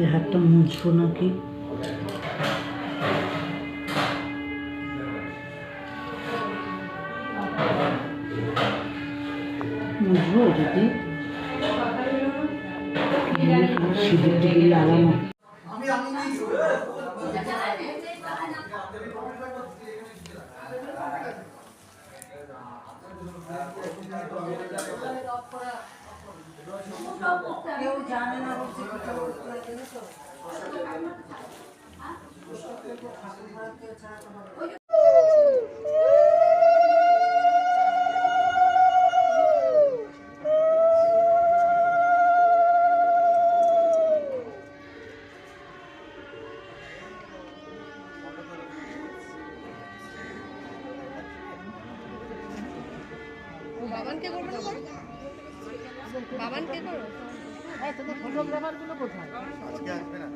দিয়ে হাতটা মুছবো নাকি? মুছবো যদি সিঁদুর টিকে লাগানো। কেউ জানে না বাবানকে করবো না, করো বাবানকে করো। হ্যাঁ, তোদের ফটোগ্রাফার গুলো কোথায়? আজকে আসবে না।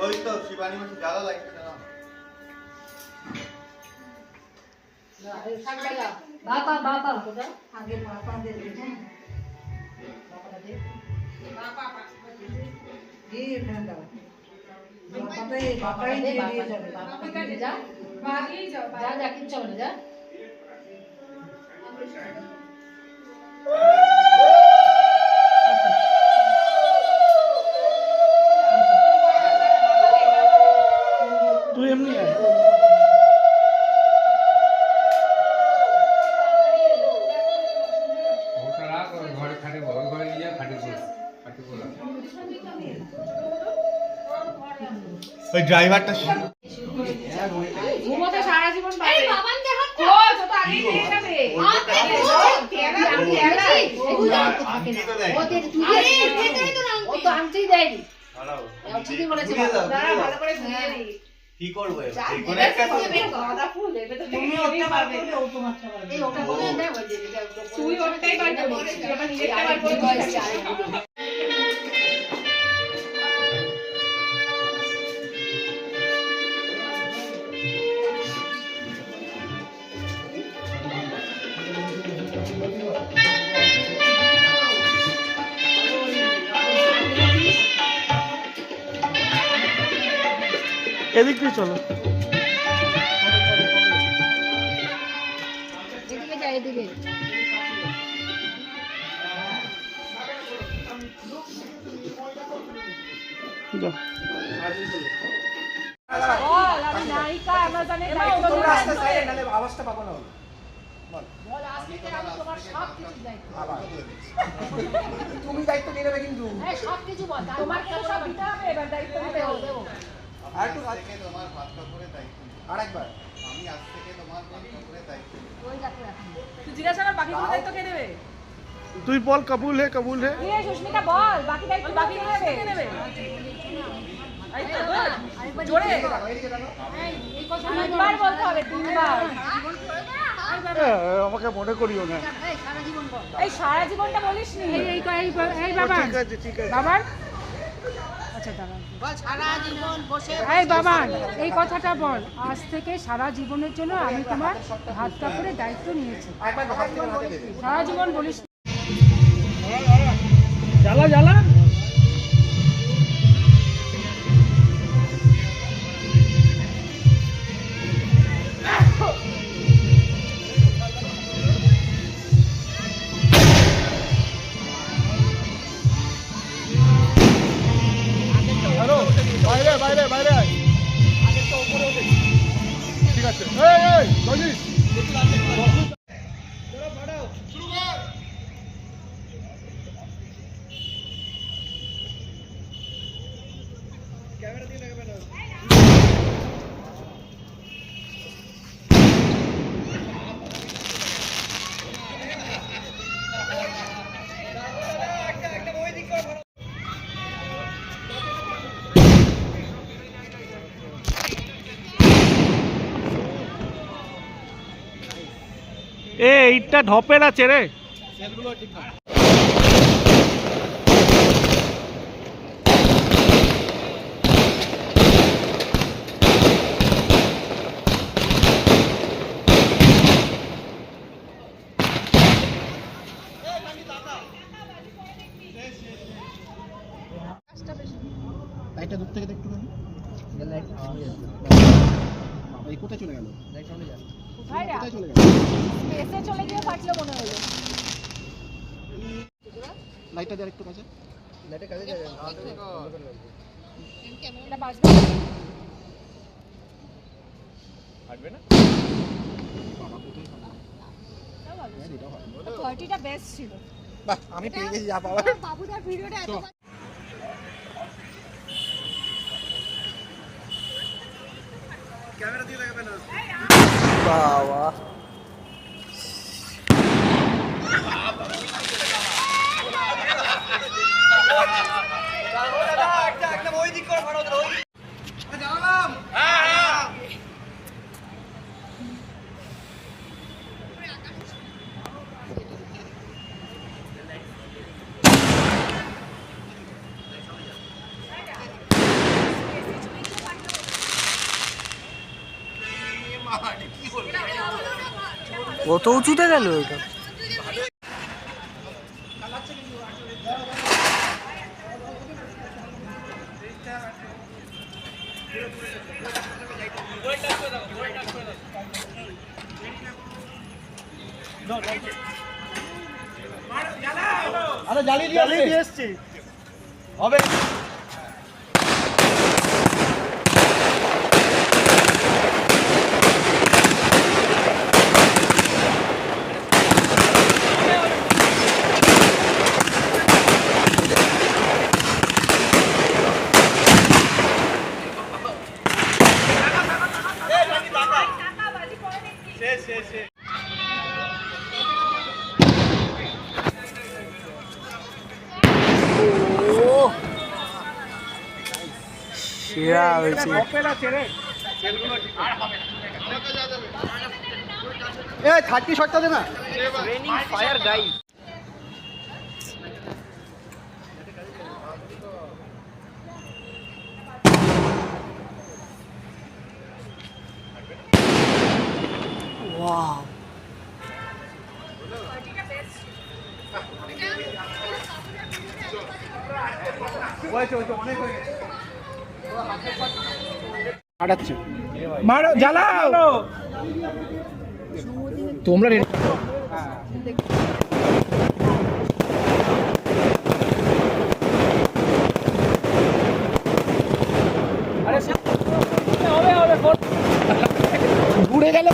ওই তো শিবানী মাসি জ্বালা লাগছে না। বাবা বাবা কোথা আগে বাবা দে দে বাবা দে বাবা এই এখানে দাও বাবাই দিয়ে যাবে বাবা দিয়ে যা বাগিয়ে যাও যা যা কিচ্ছু হবে না যা তুই এমনি আয়। ঘরে খাটে ঘরে নিয়ে যা খাটে ওই ড্রাইভারটা ঘুমোতে সারা জীবন পাবে এই বাবান দেখো তো তো আগে দিয়ে যাবে ও তুই ও তো আনতেই দেয়নি ঠিকই বলেছে ভালো করে ধুয়ে নি কি করবে কোন একটা গাঁদা ফুল দেবে তো তুমি ওটা পারবে ও তোমারটা পারবে এই ওটা বলে দেয় ওই যে তুই ওটাই পারবে ওটা নিজেরটা পারবে এদিক দিয়ে চলো। এদিকে যা এদিকে যাও। বল আমি নায়িকা আমরা জানি আওয়াজটা পাবো না। বল আজ থেকে আমি তোমার সব কিছু দায়িত্ব তুমি দায়িত্ব নিয়ে নেবে কিন্তু হ্যাঁ সব কিছু বল তোমার তো সব দিতে হবে এবার দায়িত্ব নিতে হবে দেবো আর একটু আজ থেকে তোমার ভাত কাপড়ের দায়িত্ব নিই। আরেকবার আমি আজ থেকে তোমার ভাত কাপড়ের দায়িত্ব নিই। ওই দেখো এখন তুই জিজ্ঞাসা কর বাকি দায়িত্ব কে নেবে? তুই বল কবুল হে কবুল হে কে সুস্মিতা বল বাকি দায়িত্ব বাকি কে নেবে? এই তো বল জোরে এই কথা তিনবার বলতে হবে তিনবার আমাকে মনে করিও না এই সারা জীবনটা বলিস নি এই বাবা ঠিক আছে ঠিক আছে বাবার আচ্ছা দাঁড়া বল সারা জীবন বসে এই বাবা এই কথাটা বল আজ থেকে সারা জীবনের জন্য আমি তোমার হাত কাপড়ের দায়িত্ব নিয়েছি একবার হাত থেকে হাতে দেবে সারা জীবন বলিস জ্বালা জ্বালা বাইরে বাইরে বাইরে আয়। ঠিক আছে এই এই জজিস এইটা ঢপের আছে রে লাইটটা দূর থেকে দেখতে পারি এই কোথায় চলে গেল কোথায় চলে গেল এসে চলে গিয়ে ফাটলো মনে হলো লাইটটা দেওয়ার একটু কাছে লাইটের কাছে যাবে এটা বাজবে কোয়ালিটিটা বেস্ট ছিল বাহ আমি পেয়ে গেছি যা পাওয়ার বাবুদার ভিডিওটা এত বাবা কত উঁচুতে গেল এটা আরে জ্বালিয়ে দিয়ে এসছি হবে সেরা হয়েছে এ 30 শটটা দে না ট্রেনিং ফায়ার গাইড ওয়াও আড়াচ্ছে মারো জ্বালাও তোমরা ঘুরে গেল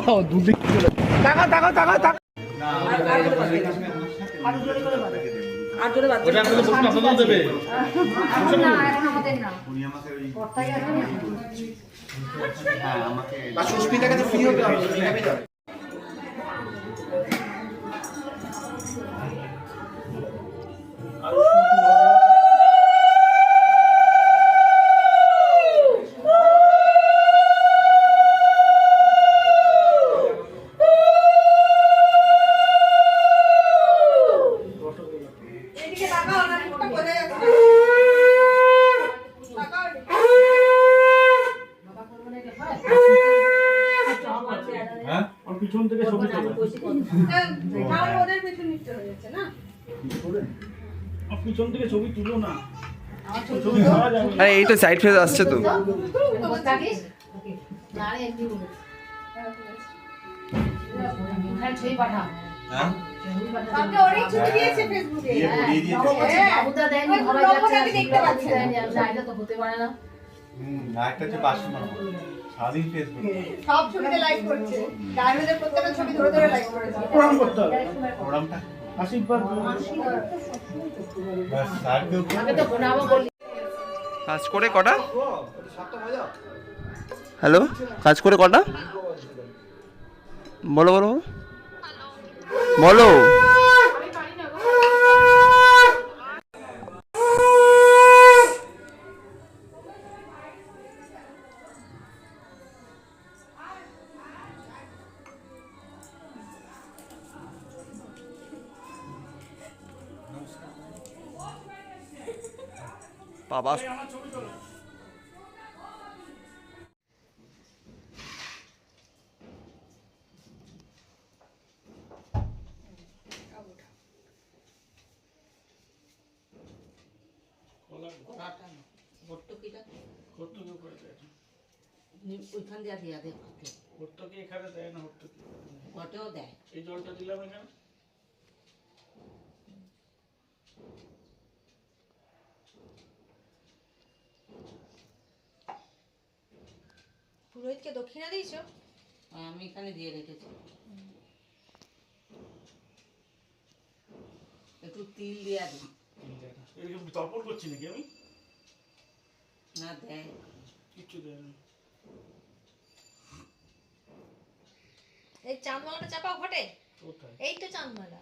দুদিক টাকা টাকা টাকা টাকা আর জোরে বাদ ওটা আপনাদের প্রশ্ন আপনাদের দেবে না এখন আমাদের না উনি আমাকে ওই কর্তাই আছে না হ্যাঁ আমাকে বা সুস্মিতার কাছে ফ্রি হতে হবে সুস্মিতা যাবে এদিকে তাকাও না মুখটা বলে যাচ্ছে তাকাও বাবা করব না কি হ্যাঁ আর পিছন থেকে ছবি তোলো তাহলে ওদের পেছন নিতে হয়ে যাচ্ছে না আর পিছন থেকে ছবি তুলো না আমার ছবি পাওয়া যাবে না। আরে এই তো সাইড ফেস আসছে তো তো থাকিস না রে এমনি বলে হ্যাঁ ছবি পাঠা হ্যাঁ কালকে অনেক ছবি দিয়েছে ফেসবুকে দিয়ে দিয়েছে বাবুদা দেয়নি সবাই যাচ্ছে দেখতে পাচ্ছে না এটা তো হতে পারে না আরেকটা হচ্ছে বাসন স্বাধীন ফেসবুক সব ছবিতে লাইক করছে ডায়মন্ডের প্রত্যেকটা ছবি ধরে ধরে লাইক করেছে প্রণাম করতে হবে প্রোগ্রামটা আশীর্বাদ বাস আর কেউ আগে তো প্রণামও বলি কাজ করে কটা হ্যালো কাজ করে কটা বলো বলো বলো বাবা ওইখান দিয়ে দিয়া দে হট্টকি এখানে দেয় না হট্টকি ঘটেও দেয় এই জলটা দিলাম এখানে পুরোহিতকে দক্ষিণা দিয়েছো আমি এখানে দিয়ে রেখেছি একটু তিল দিয়া দিই এরকম তর্পণ করছি নাকি আমি না দেয় কিচ্ছু দেয় না এই চাঁদমালাটা চাপাও ঘটে কোথায় এই তো চাঁদমালা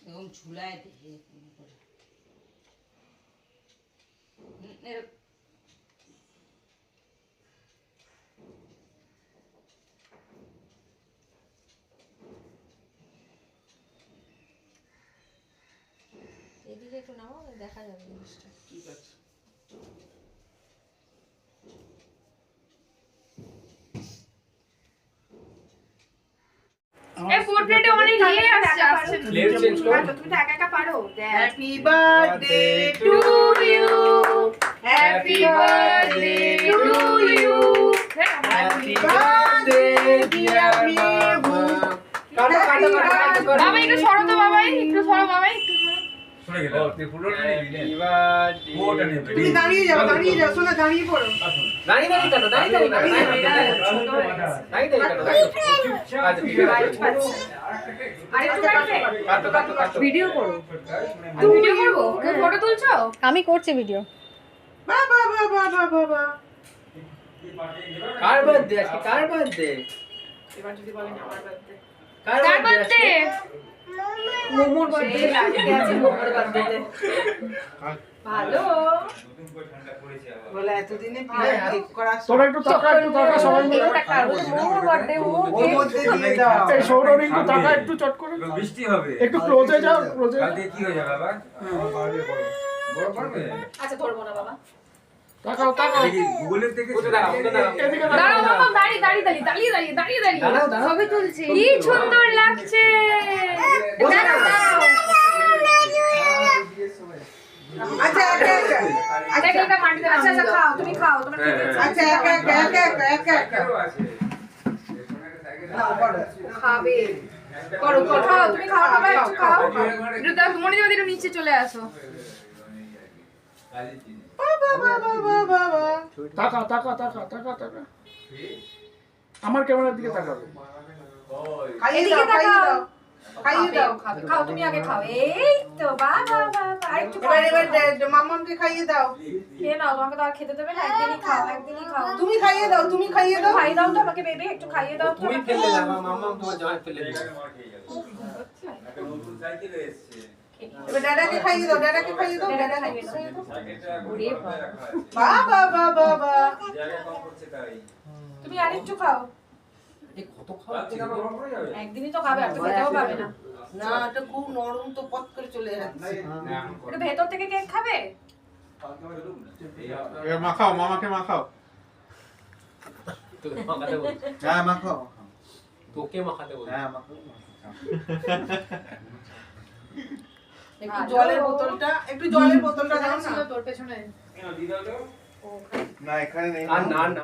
এবং ঝুলায় দে এরকম করে। এদিকে একটু নামাও দেখা যাবে জিনিসটা ঠিক আছে এই পোর্ট্রেটে অনেক ইয়ে আসছে লেট চেঞ্জ কর তুমি তো একা একা পারো happy birthday to you happy birthday to you happy birthday dear বাবা কাটো কাটো কাটো কাটো বাবা একটু সরো তো বাবাই একটু সরো বাবাই একটু সরো সরে গেল তুই পুরোটা নিবি না পুরোটা নিবি তুমি দাঁড়িয়ে যাও শোনা দাঁড়িয়ে পড়ো দাঁড়িয়ে দাঁড়িয়ে কাটো দাঁড়িয়ে দাঁড়িয়ে কাটো দাঁড়িয়ে দাঁড়িয়ে কাটো আরেকটু কাটবে কাটো কাটো কাটো ভিডিও করো তুমি ভিডিও করবো তুমি ফটো তুলছো আমি করছি ভিডিও বাবা বাবা বাবা কার বার্থডে আজকে কার বার্থডে এবার যদি বলেন আমার বার্থডে কার কার বার্থডে বার্থডে মোমোর বার্থডে আজকে আছে মোমোর বার্থডে ভালো বলে এতদিনে কেক করা তোরা একটু তাকা সবাই মিলে মোর বার্থডে মোর ওর মধ্যে দিয়ে দাও এই সৌরভ একটু তাকা একটু চট করে বৃষ্টি হবে একটু ক্লোজে যাও ক্লোজে কাল থেকে কি হয়ে যাবে বাবা পারবে বড় পারবে আচ্ছা ধরবো না বাবা তাকাও তাকাও দেখি গুগলের থেকে এদিকে দাঁড়াও বাবা দাঁড়িয়ে দাঁড়িয়ে দাঁড়িয়ে দাঁড়িয়ে দাঁড়িয়ে দাঁড়িয়ে দাঁড়িয়ে ছবি তুলছি কি সুন্দর লাগছে দাঁড়াও দাঁড়াও আচ্ছা একা একা আচ্ছা এটা মাটিতে আচ্ছা আচ্ছা খাও তুমি খাও তোমার খেতে ইচ্ছে আচ্ছা একা একা একা একা একা একা আছে নাও করো খাবে করো করো খাও তুমি খাও বাবা একটু খাও একটু দেখো মনে যদি একটু নিচে চলে আসো বাবা বাবা বাবা তাকা তাকা তাকা তাকা তাকা আমার ক্যামেরার দিকে তাকাবে। এদিকে তাকাও। খাইয়ে দাও। খাও তুমি আগে খাও। এই তো বাবা বাবা আরেকটু খাও। এবার মাম্মামকে খাইয়ে দাও। খেয়ে নাও, তোমাকে তো আর খেতে দেবে না, একদিনই খাও, একদিনই খাও। তুমি খাইয়ে দাও, তুমি খাইয়ে দাও। খাইয়ে দাও তো আমাকে বেবি, একটু খাইয়ে দাও তো তুমি আমাকে। ফেলে দাও মাম্মা তোমার জামাই ফেলে দিবে একটা নতুন সাইকেল এসেছে এবার ড্যাডাকে খাইয়ে দাও, ড্যাডাকে খাইয়ে দাও, ড্যাডা ড্যাডাকে খাইয়ে দাও। সাইকেলটা ওরে বাবা। বাবা বাবা বাবা। জায়গা কম করছে তাই তুমি আরেকটু খাও। এই কত খাওয়া বাচ্চা আমার গরম হয়ে যাবে একদিনই তো খাবে, আর তো খেতেও পাবে না। না এটা খুব নরম তো পট করে চলে যাচ্ছে। একটু ভেতর থেকে কেক খাবে? এবার মাখাও, মামাকে মাখাও। তোকে মাখাতে বল হ্যাঁ মাখাও তোকে মাখাতে বল হ্যাঁ মাখাও একটু জলের বোতলটা, একটু জলের বোতলটা দাও না। তোর পেছনে না এখানে নেই আর না না